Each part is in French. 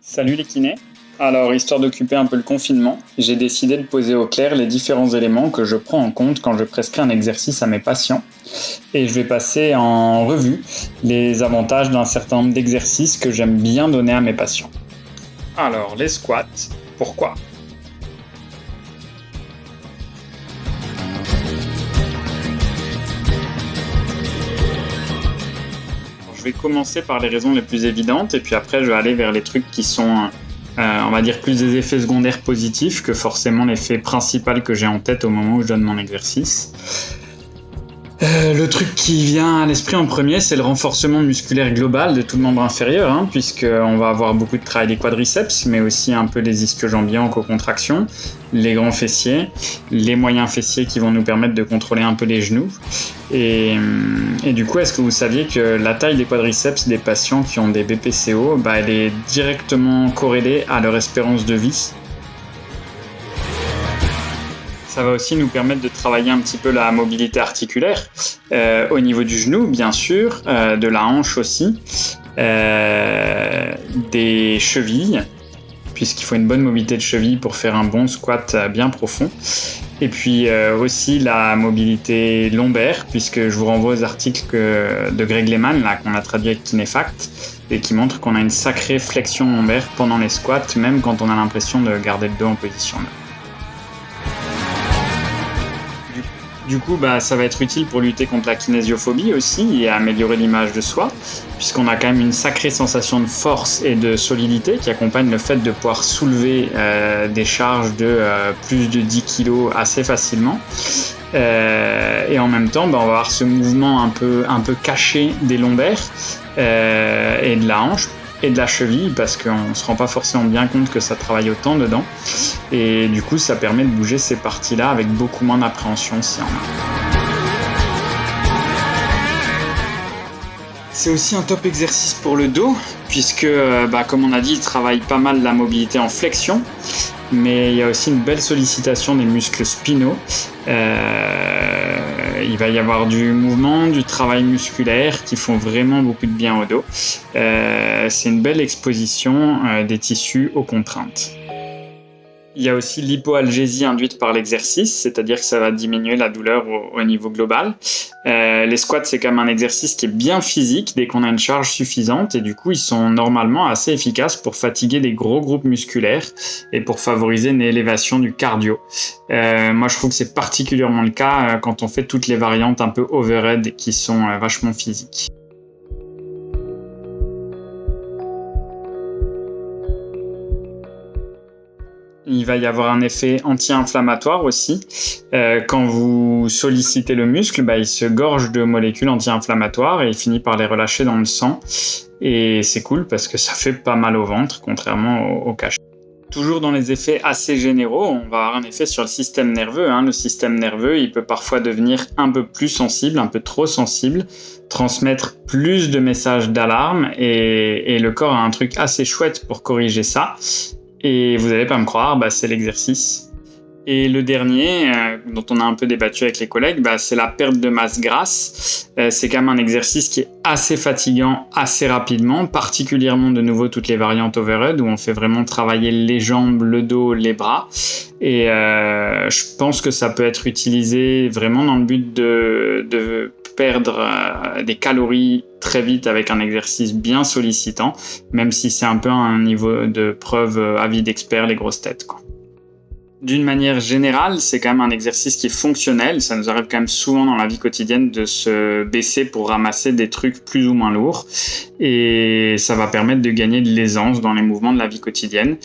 Salut les kinés. Alors, histoire d'occuper un peu le confinement, j'ai décidé de poser au clair les différents éléments que je prends en compte quand je prescris un exercice à mes patients. Et je vais passer en revue les avantages d'un certain nombre d'exercices que j'aime bien donner à mes patients. Alors, les squats, pourquoi ? Je vais commencer par les raisons les plus évidentes et puis après je vais aller vers les trucs qui sont on va dire plus des effets secondaires positifs que forcément l'effet principal que j'ai en tête au moment où je donne mon exercice. Le truc qui vient à l'esprit en premier, c'est le renforcement musculaire global de tout le membre inférieur, puisqu'on va avoir beaucoup de travail des quadriceps, mais aussi un peu les ischio-jambiers en co-contraction, les grands fessiers, les moyens fessiers qui vont nous permettre de contrôler un peu les genoux. Et du coup, est-ce que vous saviez que la taille des quadriceps des patients qui ont des BPCO, elle est directement corrélée à leur espérance de vie ? Ça va aussi nous permettre de travailler un petit peu la mobilité articulaire au niveau du genou, bien sûr, de la hanche aussi, des chevilles, puisqu'il faut une bonne mobilité de cheville pour faire un bon squat bien profond. Et puis aussi la mobilité lombaire, puisque je vous renvoie aux articles de Greg Lehman, là, qu'on a traduit avec Kinefact, et qui montrent qu'on a une sacrée flexion lombaire pendant les squats, même quand on a l'impression de garder le dos en position neutre. Du coup, ça va être utile pour lutter contre la kinésiophobie aussi et améliorer l'image de soi, puisqu'on a quand même une sacrée sensation de force et de solidité qui accompagne le fait de pouvoir soulever des charges de plus de 10 kg assez facilement. Et en même temps, on va avoir ce mouvement un peu caché des lombaires et de la hanche et de la cheville, parce qu'on ne se rend pas forcément bien compte que ça travaille autant dedans. Et du coup, ça permet de bouger ces parties-là avec beaucoup moins d'appréhension s'il y en a. C'est aussi un top exercice pour le dos, puisque, comme on a dit, il travaille pas mal la mobilité en flexion, mais il y a aussi une belle sollicitation des muscles spinaux. Il va y avoir du mouvement, du travail musculaire qui font vraiment beaucoup de bien au dos. C'est une belle exposition des tissus aux contraintes. Il y a aussi l'hypoalgésie induite par l'exercice, c'est-à-dire que ça va diminuer la douleur au niveau global. Les squats, c'est quand même un exercice qui est bien physique dès qu'on a une charge suffisante, et du coup, ils sont normalement assez efficaces pour fatiguer des gros groupes musculaires et pour favoriser une élévation du cardio. Moi, je trouve que c'est particulièrement le cas quand on fait toutes les variantes un peu overhead qui sont vachement physiques. Il va y avoir un effet anti-inflammatoire aussi. Quand vous sollicitez le muscle, il se gorge de molécules anti-inflammatoires et il finit par les relâcher dans le sang. Et c'est cool parce que ça fait pas mal au ventre, contrairement au cachet. Toujours dans les effets assez généraux, on va avoir un effet sur le système nerveux. Le système nerveux, il peut parfois devenir un peu plus sensible, un peu trop sensible, transmettre plus de messages d'alarme, et le corps a un truc assez chouette pour corriger ça. Et vous n'allez pas me croire, c'est l'exercice. Et le dernier, dont on a un peu débattu avec les collègues, c'est la perte de masse grasse. C'est quand même un exercice qui est assez fatigant assez rapidement, particulièrement de nouveau toutes les variantes overhead où on fait vraiment travailler les jambes, le dos, les bras. Et je pense que ça peut être utilisé vraiment dans le but de perdre des calories très vite avec un exercice bien sollicitant, même si c'est un peu un niveau de preuve avis d'experts, les grosses têtes, quoi. D'une manière générale, c'est quand même un exercice qui est fonctionnel. Ça nous arrive quand même souvent dans la vie quotidienne de se baisser pour ramasser des trucs plus ou moins lourds. Et ça va permettre de gagner de l'aisance dans les mouvements de la vie quotidienne.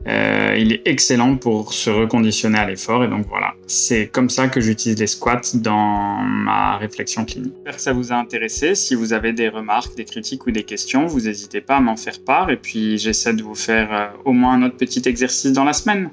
Il est excellent pour se reconditionner à l'effort. Et donc voilà, c'est comme ça que j'utilise les squats dans ma réflexion clinique. J'espère que ça vous a intéressé. Si vous avez des remarques, des critiques ou des questions, vous n'hésitez pas à m'en faire part. Et puis j'essaie de vous faire au moins un autre petit exercice dans la semaine.